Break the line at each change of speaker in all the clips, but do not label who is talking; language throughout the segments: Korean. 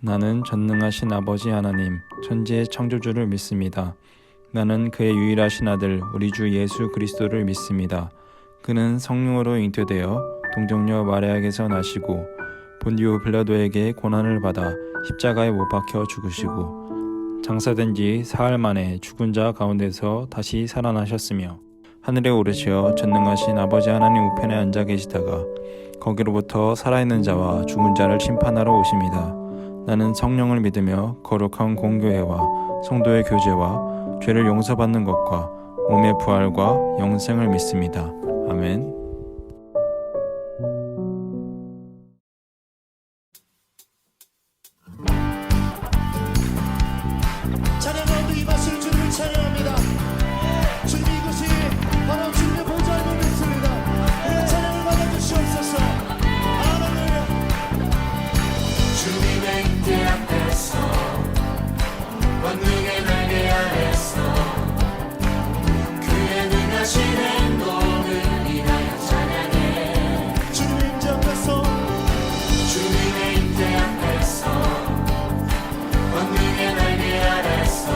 나는 전능하신 아버지 하나님, 천지의 창조주를 믿습니다. 나는 그의 유일하신 아들, 우리 주 예수 그리스도를 믿습니다. 그는 성령으로 잉태되어 동정녀 마리아에게서 나시고 본디오 빌라도에게 고난을 받아 십자가에 못 박혀 죽으시고 장사된 지 사흘 만에 죽은 자 가운데서 다시 살아나셨으며 하늘에 오르시어 전능하신 아버지 하나님 우편에 앉아 계시다가 거기로부터 살아있는 자와 죽은 자를 심판하러 오십니다. 나는 성령을 믿으며 거룩한 공교회와 성도의 교제와 죄를 용서받는 것과 몸의 부활과 영생을 믿습니다. 아멘.
찬양하고 이 맛을 주님을 찬양합니다. 주님 이곳이 바로 주님의 보좌의 몸입니다. 찬양을 받아주시옵소서. 할렐루야.
주님의 잉태 앞에서 권능의 날개 아래서 그의 능하신 행동을 인하여 찬양해.
주님의 잉태 앞에서
주님의 잉태 앞에서 권능의 날개 아래서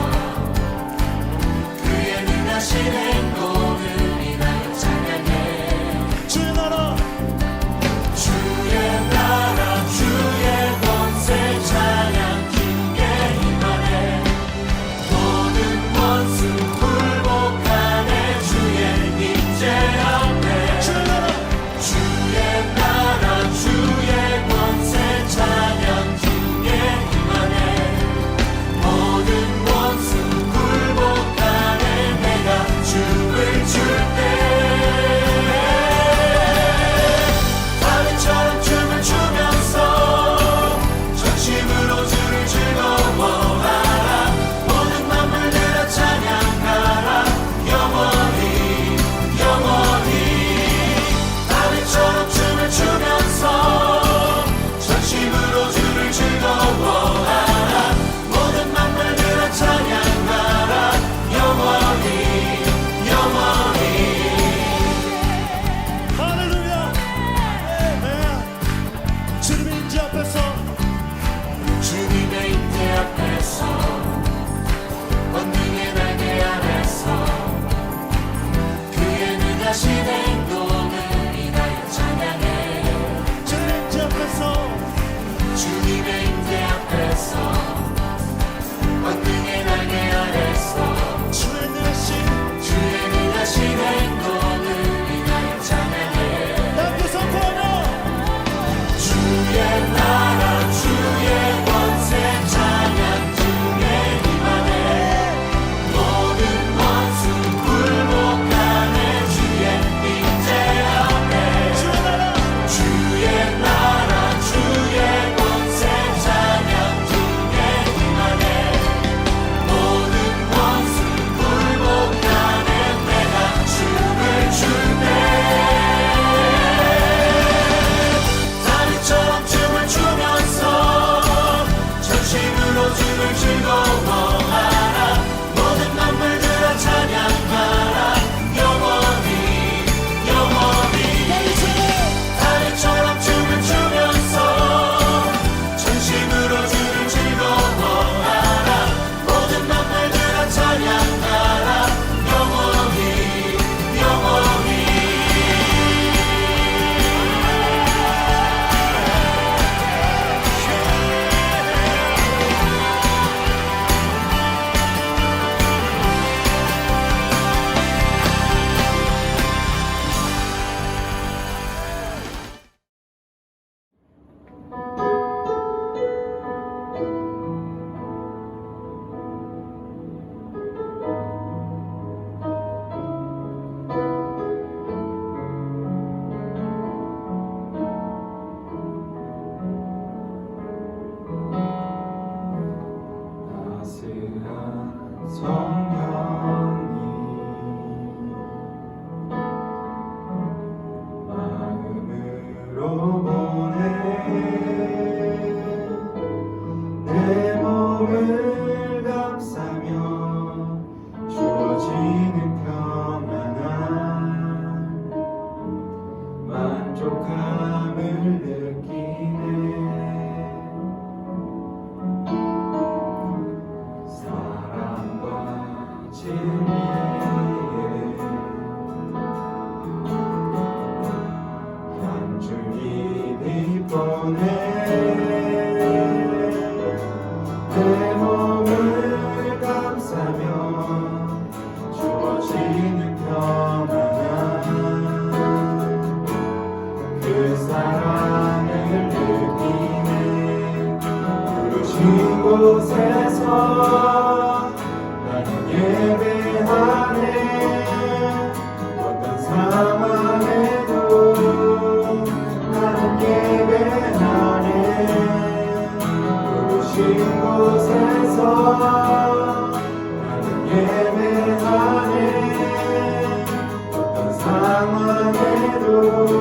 그의 능하신 행동을 인하여 찬양해.
주의 나라
주의 나라 주의 권세 찬양 주께 임하네. 모든 원수 굴복하네. 주의 임재 앞에
주의 나라
주의 권세 찬양 주께 임하네. 모든 원수 굴복하네. 내가 주를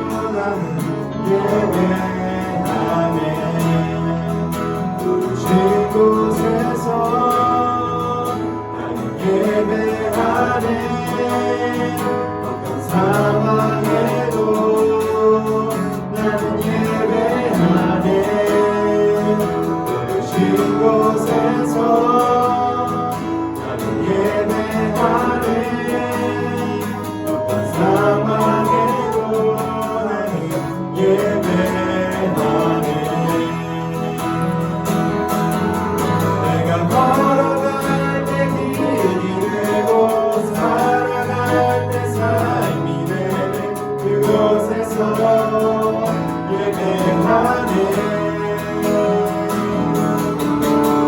나는 예배하네. 부르신 곳에서 나는 예배하네. 어떤 상황에도 나는 예배하네. 부르신 곳에서 나는 예배하네. 어떤 상황에도 나는 예배하네. 내가 걸어갈 때 길이 되고 살아갈 때 삶이 되는 그곳에서 예배하네.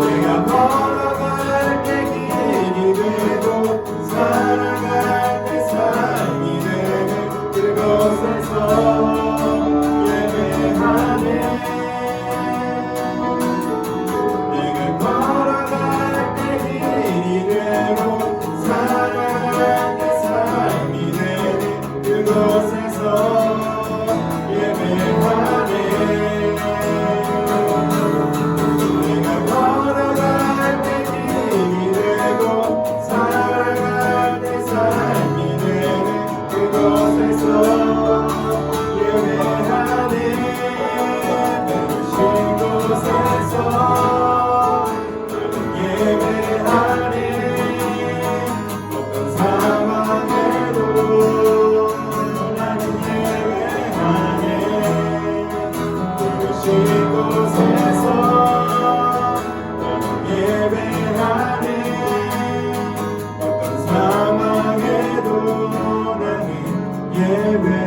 내가 걸어갈 때 길이 되고 살아갈 때 삶이 되는 그곳에서 예배하네. 내가 걸어갈 때 길이 되고 살아갈 때 삶이 되는 그곳에서 예배하네. 내가 걸어갈 때 길이 되고 살아갈 때 삶이 되는 그곳에서 예배하네. 부르신 곳에서 나는 예배하네. 어떤 상황에도 나는 예배하네. 부르신 곳에서 나는 예배하네. 어떤 상황에도 나는 예배하네.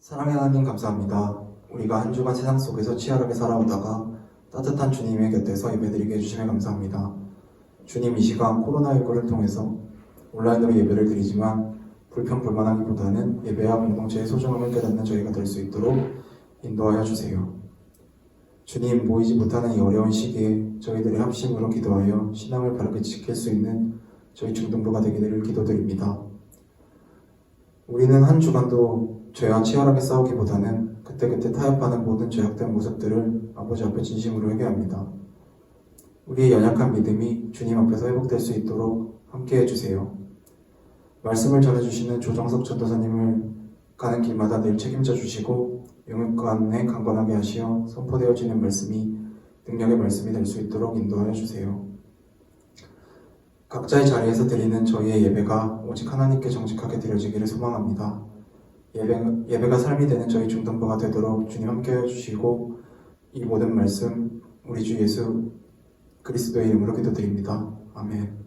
사랑의 하나님 감사합니다. 우리가 한 주간 세상 속에서 치열하게 살아오다가 따뜻한 주님의 곁에서 예배드리게 해주심에 감사합니다. 주님, 이 시간 코로나19를 통해서 온라인으로 예배를 드리지만 불평불만하기보다는 예배와 공동체의 소중함을 깨닫는 저희가 될 수 있도록 인도하여 주세요. 주님, 모이지 못하는 이 어려운 시기에 저희들의 합심으로 기도하여 신앙을 바르게 지킬 수 있는 저희 중등부가 되기를 기도드립니다. 우리는 한 주간도 죄와 치열하게 싸우기보다는 그때그때 타협하는 모든 죄악된 모습들을 아버지 앞에 진심으로 회개합니다. 우리의 연약한 믿음이 주님 앞에서 회복될 수 있도록 함께 해주세요. 말씀을 전해주시는 조정석 전도사님을 가는 길마다 늘 책임져 주시고 영육간에 강건하게 하시어 선포되어지는 말씀이 능력의 말씀이 될 수 있도록 인도하여 주세요. 각자의 자리에서 드리는 저희의 예배가 오직 하나님께 정직하게 드려지기를 소망합니다. 예배가 삶이 되는 저희 중등부가 되도록 주님 함께해 주시고 이 모든 말씀 우리 주 예수 그리스도의 이름으로 기도드립니다. 아멘.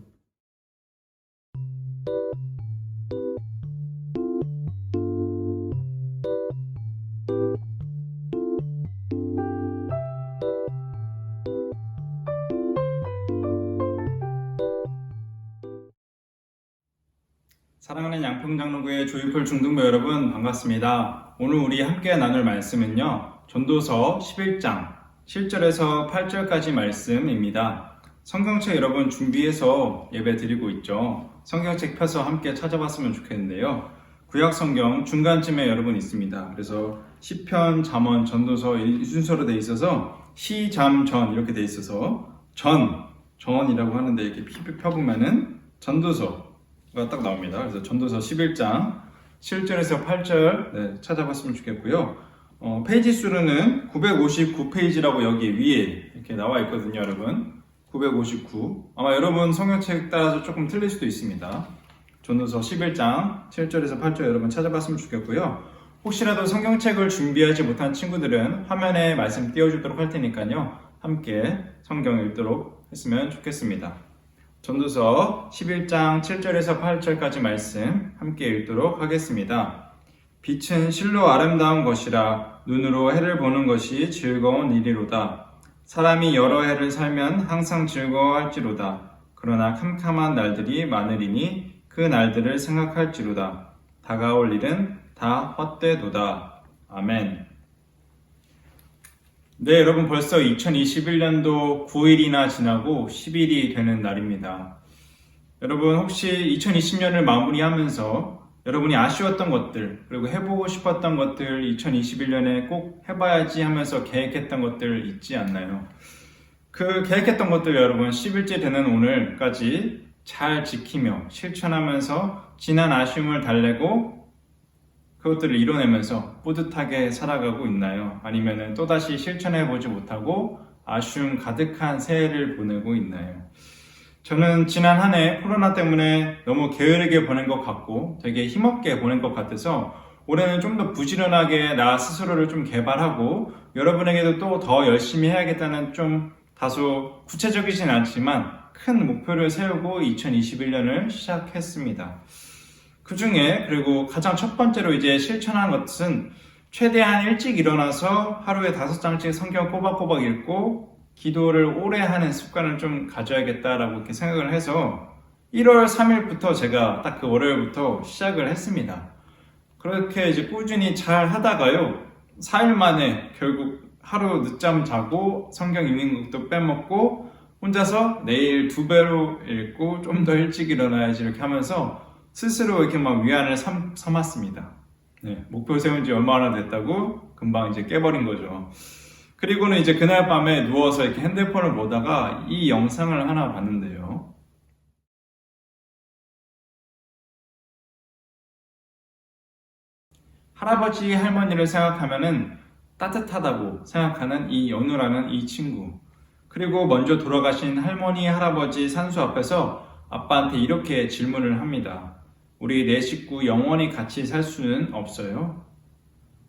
사랑하는 양평장로교회 조이풀 중등부 여러분 반갑습니다. 오늘 우리 함께 나눌 말씀은요, 전도서 11장 7절에서 8절까지 말씀입니다. 성경책 여러분 준비해서 예배 드리고 있죠. 성경책 펴서 함께 찾아봤으면 좋겠는데요. 구약 성경 중간쯤에 여러분 있습니다. 그래서 시편, 잠언, 전도서 이 순서로 돼 있어서 시, 잠, 전 이렇게 돼 있어서 전이라고 하는데 이렇게 펴보면은 전도서가 딱 나옵니다. 그래서 전도서 11장 7절에서 8절 찾아봤으면 좋겠고요. 페이지 수로는 959페이지라고 여기 위에 이렇게 나와 있거든요, 여러분. 959. 아마 여러분 성경책 따라서 조금 틀릴 수도 있습니다. 전도서 11장 7절에서 8절 여러분 찾아봤으면 좋겠고요. 혹시라도 성경책을 준비하지 못한 친구들은 화면에 말씀 띄워주도록 할 테니까요. 함께 성경 읽도록 했으면 좋겠습니다. 전도서 11장 7절에서 8절까지 말씀 함께 읽도록 하겠습니다. 빛은 실로 아름다운 것이라 눈으로 해를 보는 것이 즐거운 일이로다. 사람이 여러 해를 살면 항상 즐거워할지로다. 그러나 캄캄한 날들이 많으리니 그 날들을 생각할지로다. 다가올 일은 다 헛되도다. 아멘. 네, 여러분 벌써 2021년도 9일이나 지나고 10일이 되는 날입니다. 여러분 혹시 2020년을 마무리하면서 여러분이 아쉬웠던 것들, 그리고 해보고 싶었던 것들 2021년에 꼭 해봐야지 하면서 계획했던 것들 있지 않나요? 그 계획했던 것들 여러분 10일째 되는 오늘까지 잘 지키며 실천하면서 지난 아쉬움을 달래고 그것들을 이뤄내면서 뿌듯하게 살아가고 있나요? 아니면 또다시 실천해보지 못하고 아쉬움 가득한 새해를 보내고 있나요? 저는 지난 한 해 코로나 때문에 너무 게으르게 보낸 것 같고 되게 힘없게 보낸 것 같아서 올해는 좀 더 부지런하게 나 스스로를 좀 개발하고 여러분에게도 또 더 열심히 해야겠다는 좀 다소 구체적이진 않지만 큰 목표를 세우고 2021년을 시작했습니다. 그 중에 그리고 가장 첫 번째로 이제 실천한 것은 최대한 일찍 일어나서 하루에 5장씩 성경 꼬박꼬박 읽고 기도를 오래 하는 습관을 좀 가져야겠다라고 이렇게 생각을 해서 1월 3일부터 제가 딱 그 월요일부터 시작을 했습니다. 그렇게 이제 꾸준히 잘 하다가요, 4일 만에 결국 하루 늦잠 자고 성경 읽는 것도 빼먹고 혼자서 내일 2배로 읽고 좀 더 일찍 일어나야지 이렇게 하면서 스스로 이렇게 막 위안을 삼았습니다. 네, 목표 세운 지 얼마나 됐다고 금방 이제 깨버린 거죠. 그리고는 이제 그날 밤에 누워서 이렇게 핸드폰을 보다가 이 영상을 하나 봤는데요. 할아버지 할머니를 생각하면은 따뜻하다고 생각하는 이 연우라는 이 친구. 그리고 먼저 돌아가신 할머니 할아버지 산수 앞에서 아빠한테 이렇게 질문을 합니다. 우리 네 식구 영원히 같이 살 수는 없어요?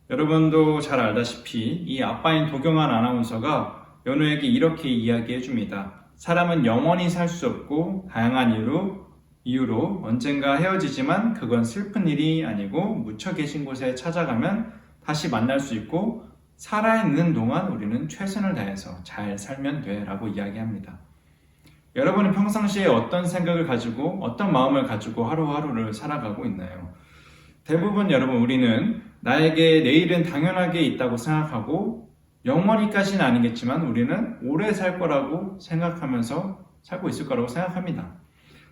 여러분도 잘 알다시피 이 아빠인 도경환 아나운서가 연우에게 이렇게 이야기해 줍니다. 사람은 영원히 살 수 없고 다양한 이유로 언젠가 헤어지지만 그건 슬픈 일이 아니고 묻혀 계신 곳에 찾아가면 다시 만날 수 있고 살아있는 동안 우리는 최선을 다해서 잘 살면 돼 라고 이야기합니다. 여러분은 평상시에 어떤 생각을 가지고 어떤 마음을 가지고 하루하루를 살아가고 있나요? 대부분 여러분 우리는 나에게 내일은 당연하게 있다고 생각하고 영원히까지는 아니겠지만 우리는 오래 살 거라고 생각하면서 살고 있을 거라고 생각합니다.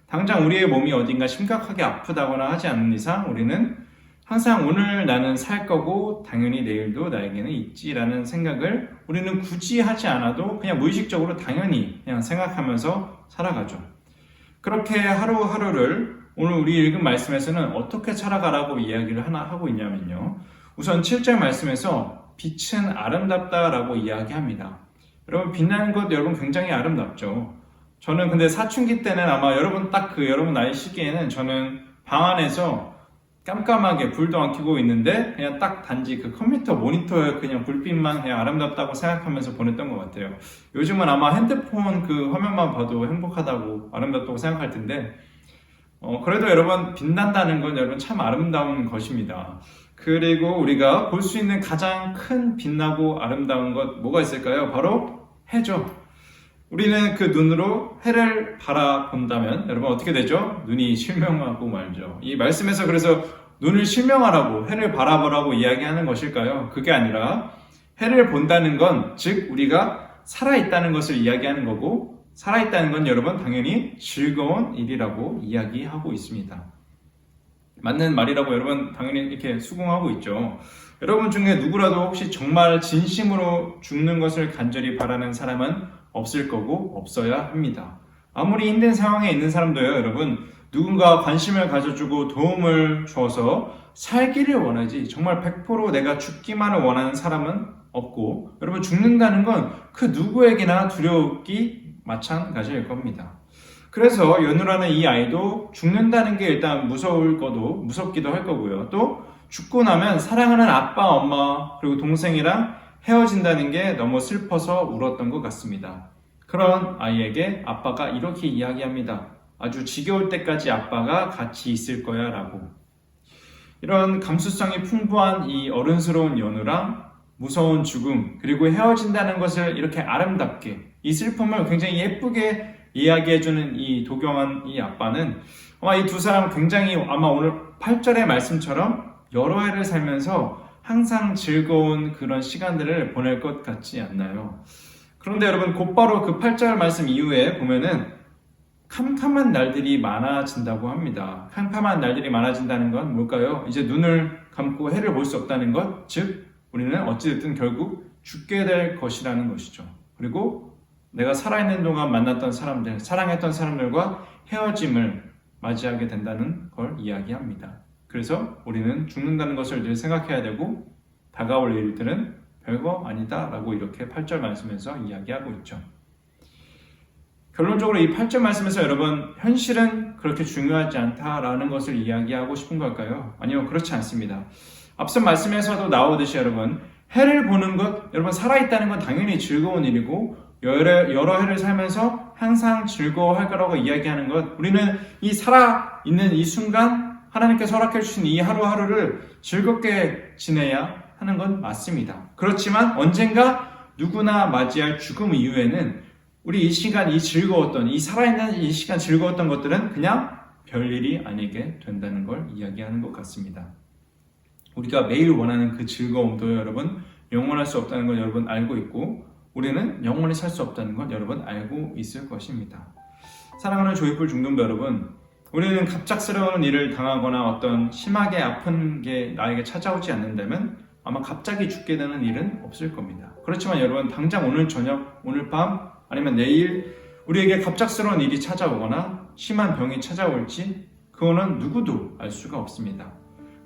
당장 우리의 몸이 어딘가 심각하게 아프다거나 하지 않는 이상 우리는 항상 오늘 나는 살 거고 당연히 내일도 나에게는 있지라는 생각을 우리는 굳이 하지 않아도 그냥 무의식적으로 당연히 그냥 생각하면서 살아가죠. 그렇게 하루하루를 오늘 우리 읽은 말씀에서는 어떻게 살아가라고 이야기를 하나 하고 있냐면요. 우선 7절 말씀에서 빛은 아름답다라고 이야기합니다. 여러분 빛나는 것 여러분 굉장히 아름답죠. 저는 근데 사춘기 때는 아마 여러분 딱 여러분 나이 시기에는 저는 방 안에서 깜깜하게 불도 안 켜고 있는데 그냥 딱 단지 그 컴퓨터 모니터에 그냥 불빛만 그냥 아름답다고 생각하면서 보냈던 것 같아요. 요즘은 아마 핸드폰 그 화면만 봐도 행복하다고 아름답다고 생각할 텐데 그래도 여러분 빛난다는 건 여러분 참 아름다운 것입니다. 그리고 우리가 볼 수 있는 가장 큰 빛나고 아름다운 것 뭐가 있을까요? 바로 해죠. 우리는 그 눈으로 해를 바라본다면 여러분 어떻게 되죠? 눈이 실명하고 말죠. 이 말씀에서 그래서 눈을 실명하라고 해를 바라보라고 이야기하는 것일까요? 그게 아니라 해를 본다는 건 즉 우리가 살아있다는 것을 이야기하는 거고 살아있다는 건 여러분 당연히 즐거운 일이라고 이야기하고 있습니다. 맞는 말이라고 여러분 당연히 이렇게 수긍하고 있죠. 여러분 중에 누구라도 혹시 정말 진심으로 죽는 것을 간절히 바라는 사람은 없을 거고 없어야 합니다. 아무리 힘든 상황에 있는 사람도요, 여러분 누군가 관심을 가져주고 도움을 줘서 살기를 원하지 정말 100% 내가 죽기만을 원하는 사람은 없고 여러분 죽는다는 건 그 누구에게나 두려웠기 마찬가지일 겁니다. 그래서 연우라는 이 아이도 죽는다는 게 일단 무섭기도 할 거고요. 또 죽고 나면 사랑하는 아빠, 엄마 그리고 동생이랑 헤어진다는 게 너무 슬퍼서 울었던 것 같습니다. 그런 아이에게 아빠가 이렇게 이야기합니다. 아주 지겨울 때까지 아빠가 같이 있을 거야 라고. 이런 감수성이 풍부한 이 어른스러운 연우랑 무서운 죽음 그리고 헤어진다는 것을 이렇게 아름답게 이 슬픔을 굉장히 예쁘게 이야기해주는 이 도경환 이 아빠는 아마 이 두 사람 굉장히 아마 오늘 8절의 말씀처럼 여러 해를 살면서 항상 즐거운 그런 시간들을 보낼 것 같지 않나요? 그런데 여러분 곧바로 그 8절 말씀 이후에 보면은 캄캄한 날들이 많아진다고 합니다. 캄캄한 날들이 많아진다는 건 뭘까요? 이제 눈을 감고 해를 볼 수 없다는 것, 즉 우리는 어찌됐든 결국 죽게 될 것이라는 것이죠. 그리고 내가 살아있는 동안 만났던 사람들, 사랑했던 사람들과 헤어짐을 맞이하게 된다는 걸 이야기합니다. 그래서 우리는 죽는다는 것을 늘 생각해야 되고 다가올 일들은 별거 아니다 라고 이렇게 8절 말씀에서 이야기하고 있죠. 결론적으로 이 8절 말씀에서 여러분 현실은 그렇게 중요하지 않다라는 것을 이야기하고 싶은 걸까요? 아니요, 그렇지 않습니다. 앞선 말씀에서도 나오듯이 여러분 해를 보는 것, 여러분 살아있다는 건 당연히 즐거운 일이고 여러 해를 살면서 항상 즐거워할 거라고 이야기하는 것, 우리는 이 살아있는 이 순간 하나님께서 허락해 주신 이 하루하루를 즐겁게 지내야 하는 건 맞습니다. 그렇지만 언젠가 누구나 맞이할 죽음 이후에는 우리 이 시간 이 즐거웠던 이 살아있는 이 시간 즐거웠던 것들은 그냥 별일이 아니게 된다는 걸 이야기하는 것 같습니다. 우리가 매일 원하는 그 즐거움도 여러분 영원할 수 없다는 걸 여러분 알고 있고 우리는 영원히 살 수 없다는 걸 여러분 알고 있을 것입니다. 사랑하는 조이풀 중등부 여러분, 우리는 갑작스러운 일을 당하거나 어떤 심하게 아픈 게 나에게 찾아오지 않는다면 아마 갑자기 죽게 되는 일은 없을 겁니다. 그렇지만 여러분 당장 오늘 저녁, 오늘 밤 아니면 내일 우리에게 갑작스러운 일이 찾아오거나 심한 병이 찾아올지 그거는 누구도 알 수가 없습니다.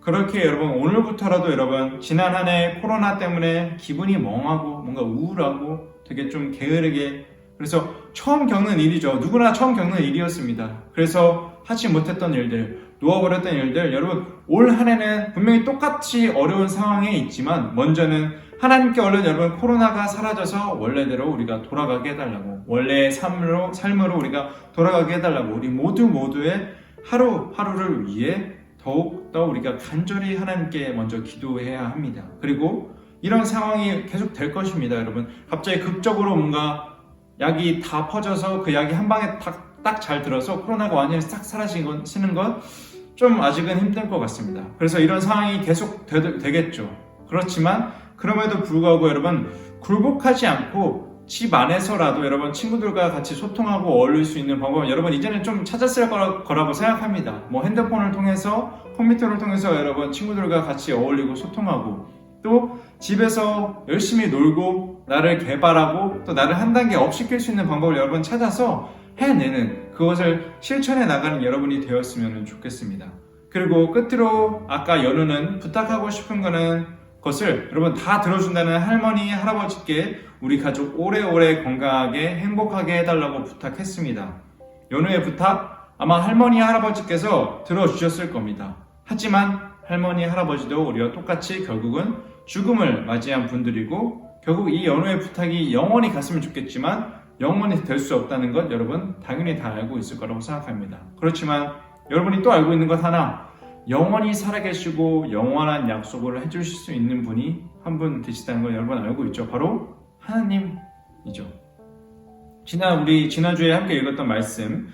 그렇게 여러분 오늘부터라도 여러분 지난 한 해 코로나 때문에 기분이 멍하고 뭔가 우울하고 되게 좀 게으르게, 그래서 처음 겪는 일이죠. 누구나 처음 겪는 일이었습니다. 그래서 하지 못했던 일들, 놓아버렸던 일들, 여러분 올 한 해는 분명히 똑같이 어려운 상황에 있지만 먼저는 하나님께 얼른 여러분 코로나가 사라져서 원래대로 우리가 돌아가게 해달라고, 원래의 삶으로 우리가 돌아가게 해달라고 우리 모두의 하루하루를 위해 더욱더 우리가 간절히 하나님께 먼저 기도해야 합니다. 그리고 이런 상황이 계속 될 것입니다. 여러분 갑자기 극적으로 뭔가 약이 다 퍼져서 그 약이 한 방에 딱 잘 들어서 코로나가 완전히 싹 사라지는 건 좀 아직은 힘들 것 같습니다. 그래서 이런 상황이 계속 되겠죠. 그렇지만 그럼에도 불구하고 여러분 굴복하지 않고 집 안에서라도 여러분 친구들과 같이 소통하고 어울릴 수 있는 방법은 여러분 이제는 좀 찾았을 거라고 생각합니다. 뭐 핸드폰을 통해서 컴퓨터를 통해서 여러분 친구들과 같이 어울리고 소통하고 또 집에서 열심히 놀고 나를 개발하고 또 나를 한 단계 업시킬 수 있는 방법을 여러분 찾아서 해내는, 그것을 실천해 나가는 여러분이 되었으면 좋겠습니다. 그리고 끝으로 아까 연우는 부탁하고 싶은 것을 여러분 다 들어준다는 할머니 할아버지께 우리 가족 오래오래 건강하게 행복하게 해달라고 부탁했습니다. 연우의 부탁 아마 할머니 할아버지께서 들어주셨을 겁니다. 하지만 할머니 할아버지도 우리와 똑같이 결국은 죽음을 맞이한 분들이고 결국 이 연우의 부탁이 영원히 갔으면 좋겠지만 영원히 될 수 없다는 것 여러분 당연히 다 알고 있을 거라고 생각합니다. 그렇지만 여러분이 또 알고 있는 것 하나, 영원히 살아계시고 영원한 약속을 해주실 수 있는 분이 한 분 계시다는 걸 여러분 알고 있죠. 바로 하나님이죠. 지난주에 함께 읽었던 말씀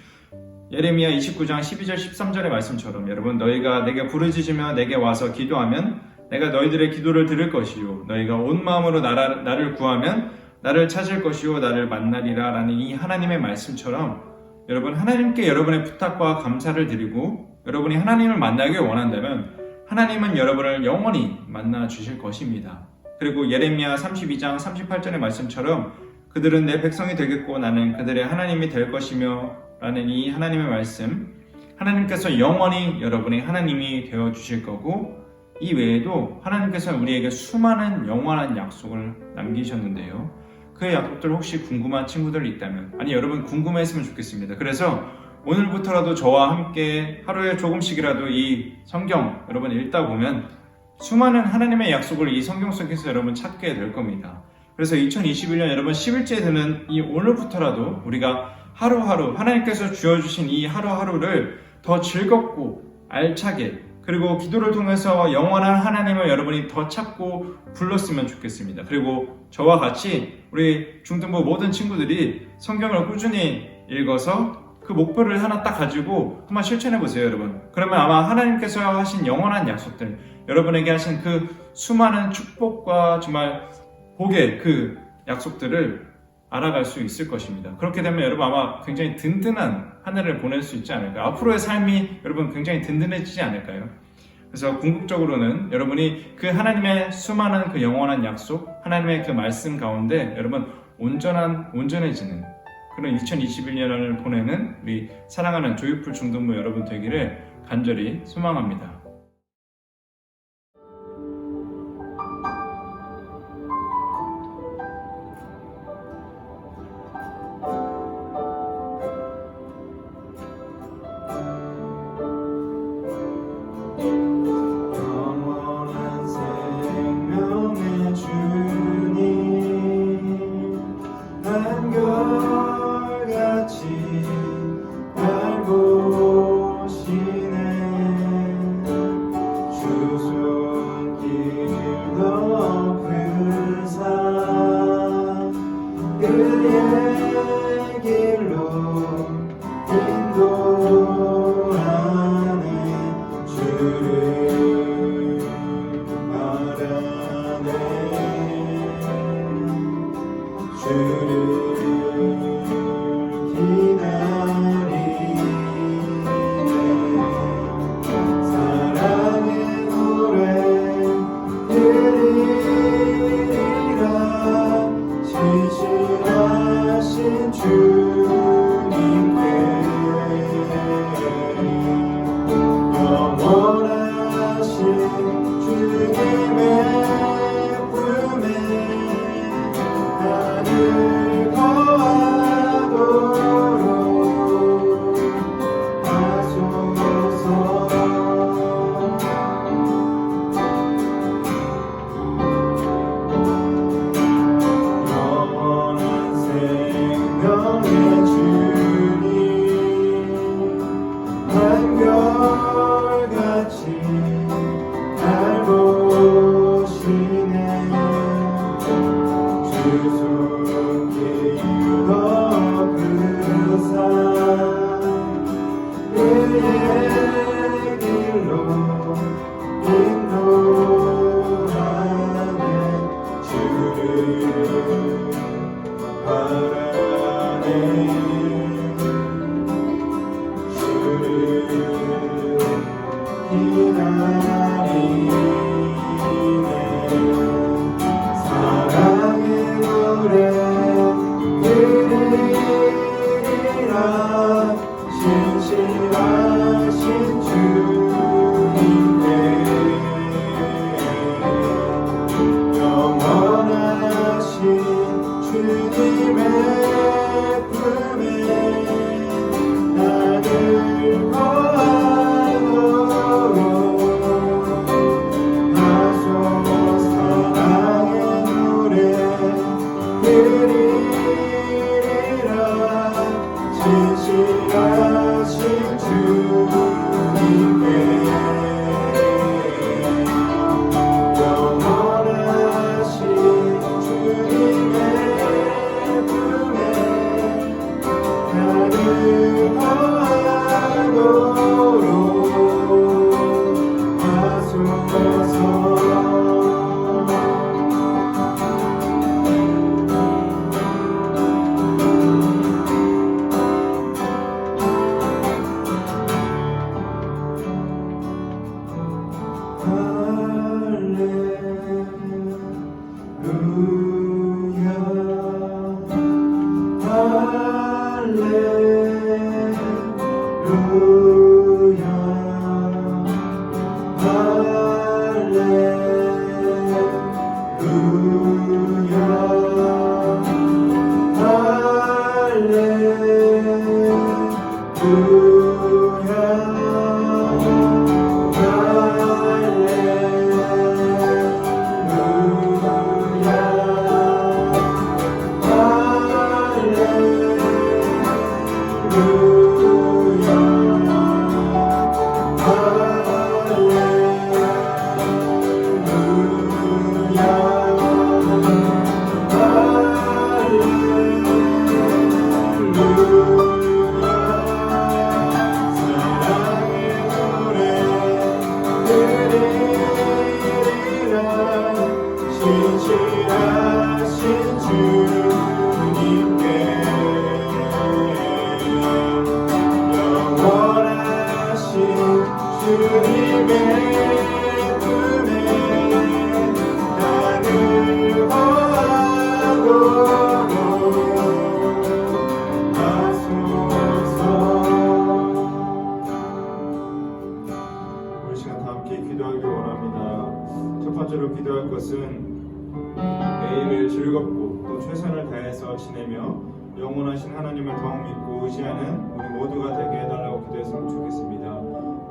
예레미야 29장 12절 13절의 말씀처럼 여러분 너희가 내게 부르짖으며 내게 와서 기도하면 내가 너희들의 기도를 들을 것이요 너희가 온 마음으로 나를 구하면 나를 찾을 것이요 나를 만나리라 라는 이 하나님의 말씀처럼 여러분 하나님께 여러분의 부탁과 감사를 드리고 여러분이 하나님을 만나길 원한다면 하나님은 여러분을 영원히 만나 주실 것입니다. 그리고 예레미야 32장 38절의 말씀처럼 그들은 내 백성이 되겠고 나는 그들의 하나님이 될 것이며 라는 이 하나님의 말씀, 하나님께서 영원히 여러분의 하나님이 되어 주실 거고 이 외에도 하나님께서 우리에게 수많은 영원한 약속을 남기셨는데요. 그 약속들 혹시 궁금한 친구들이 있다면, 아니 여러분 궁금했으면 좋겠습니다. 그래서 오늘부터라도 저와 함께 하루에 조금씩이라도 이 성경 여러분 읽다 보면 수많은 하나님의 약속을 이 성경 속에서 여러분 찾게 될 겁니다. 그래서 2021년 여러분 10일째 되는 이 오늘부터라도 우리가 하루하루 하나님께서 주어주신 이 하루하루를 더 즐겁고 알차게 그리고 기도를 통해서 영원한 하나님을 여러분이 더 찾고 불렀으면 좋겠습니다. 그리고 저와 같이 우리 중등부 모든 친구들이 성경을 꾸준히 읽어서 그 목표를 하나 딱 가지고 한번 실천해 보세요, 여러분. 그러면 아마 하나님께서 하신 영원한 약속들, 여러분에게 하신 그 수많은 축복과 정말 복의 그 약속들을 알아갈 수 있을 것입니다. 그렇게 되면 여러분 아마 굉장히 든든한 한 해를 보낼 수 있지 않을까요? 앞으로의 삶이 여러분 굉장히 든든해지지 않을까요? 그래서 궁극적으로는 여러분이 그 하나님의 수많은 그 영원한 약속, 하나님의 그 말씀 가운데 여러분 온전해지는 그런 2021년을 보내는 우리 사랑하는 조이풀 중등부 여러분 되기를 간절히 소망합니다.
영원한 생명의 주님 한결같이 날 보시네 주 손길 덮으사 그의 길로 인도하네 주를 바라네 주를 기다리네 사랑의 노래 드리리라 신실하신 주님께 영원하신 주님의 품에 나를 거하도록 하소서 영원한 생명의 주님 한결같이 날 보시네 주 손길 덮으사 그의 길로 인도하네 주를 바라네 주를 기다리네 사랑의 노래 드리리라 신실하신 주님께 영원하신 주님의 품에 나를 거하도록 하소서 사랑의 노래 드리리라 신실하신 주님께 영원하신 주님의 품에 나를 거하도록 하소서 할렐루야
되며 영원하신 하나님을 더욱 믿고 의지하는 우리 모두가 되게 해달라고 기도했으면 좋겠습니다.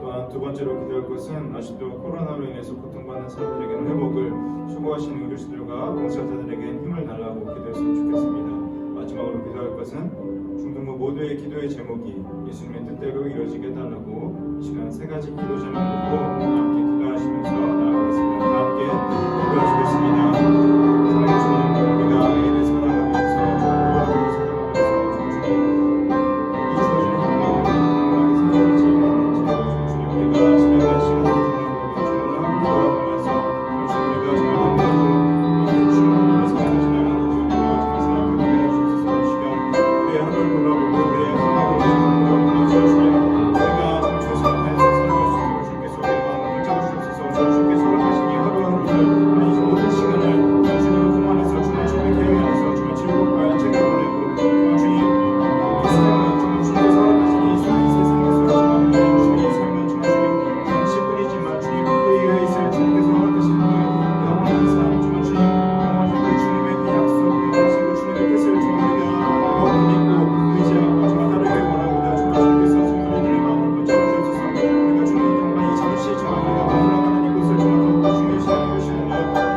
또한 두 번째로 기도할 것은 아직도 코로나로 인해서 고통받는 사람들에게는 회복을, 수고하시는 의료진들과 봉사자들에게는 힘을 달라고 기도했으면 좋겠습니다. 마지막으로 기도할 것은 중등부 모두의 기도의 제목이 예수님의 뜻대로 이루어지게 해달라고 이 시간 세 가지 기도 제목 놓고 함께 기도하시면서 나아가겠습니다. 함께 기도하시겠습니다. 사랑해 주님, 우리가 매일 살아가면서 기도하고 살아가면서 주님 이 주어지는 평강을 건강하게 살아가지 않는지 주님 우리가 지나간 시간을 주님을 돌아보면서 주님 우리가 정말 너무 주님을 살아가지 않았는지 우리가 정말 생각하게 해주셔서 이 시간 우리의 하루를 돌아보고 우리의 행복을 돌아보면서 주님 우리가 정말 최선을 다해서 살아갈 수 있도록 주님께서 우리의 마음을 붙잡아주셔서 주님께서 허락하신 이 하루하루를 이 모든 시간을 주님의 품 안에서 주님의 계획 안에서 주님의 즐겁과 책을 보내고 주님 이 삶은 정말 주님께서 허락하신 이 세상에서 정말 주님의 이 삶은 정말 주님 잠시뿐이지만 주님 그 이후에 있을 주님께서 허락하신 그 영원한 삶 정말 주님 영원히 그 주님의 그 약속 영원하신 그 주님의 뜻을 정말 우리가 더욱 믿고 의지하고 정말 따르길 원합니다. 정말 주님께서 정말 우리들의 마음을 붙잡아주셔서 우리가 주님 정말 이 잠시 정말 우리가 머물러가는 이곳을 정말 더욱더 중요시하는 것이오며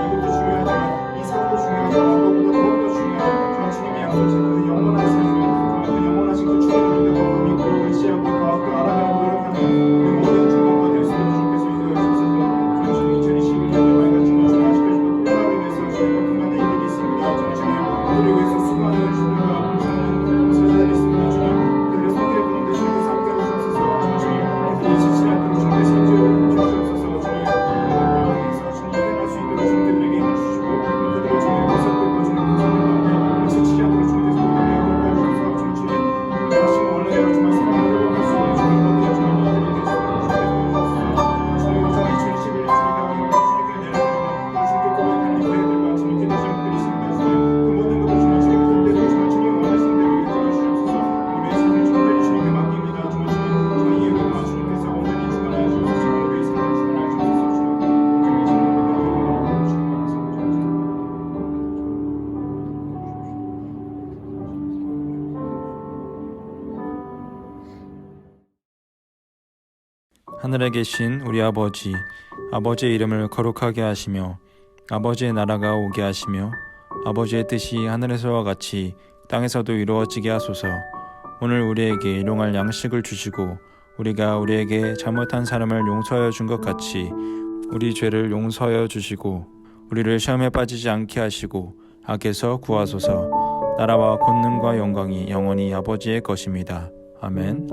이것도 중요하지만 이 삶도 중요하지만 그것보다 더욱더 중요한 정말 주님의 약속하신 그 영원한 삶 정말 그 영원하신 그 주님을 우리가 더욱 믿고 의지하고 더욱더 알아가는 노력하는 우리 모든 중독과 될 수 있는 주님께서 인도해 주셔서 정말 주님 2021년에 많이 같이 주님 아직까지도 코로나로 인해서 저희가 금연의 일들이 있습니다. 정말 주님 그들을 위해서 수많은 주님과 봉사하는 사자들이 있습니다. 주님 그들의 손길 가운데 주님께서 함께 하시옵소서. 정말 주님 그들이 지치지 않도록 주님께서 인도해 주옵소서. 주님 영원에서 주님 일어날 수 있도록 주님 그들에게 힘을 주시고 그들을 주님 모습들과 주님 봉사하는 가운데 지치지 않도록 주님께서 그들에게 허락해 주셔서 주님 다시 원래대로 정말 생활을 회복할 수 있는 주님 모든 정말 이들이 될 수 있도록 주님 정말 2021년 주님과 주님께 내려드리는 주님께 고백하는 기회들과 주님께 내 제목들이 있습니다. 주님 그 모든 것들 주님 주님의 뜻대로 정말 주님 원하시는 대로 이루어 주시옵소서. 우리의 삶을 주님들이 주님께 맡깁니다. 정말 주님 정말 이 예배만 주님께서 온전히 주관하여 주옵소서. 우리의 삶을 주관하여 주옵소서. 주님 온전히 주님을 믿어 주님 안에서 하늘에 계신 우리 아버지, 아버지의 이름을 거룩하게 하시며 아버지의 나라가 오게 하시며 아버지의 뜻이 하늘에서와 같이 땅에서도 이루어지게 하소서. 오늘 우리에게 일용할 양식을 주시고 우리가 우리에게 잘못한 사람을 용서하여 준 것 같이 우리 죄를 용서하여 주시고 우리를 시험에 빠지지 않게 하시고 악에서 구하소서. 나라와 권능과 영광이 영원히 아버지의 것입니다. 아멘.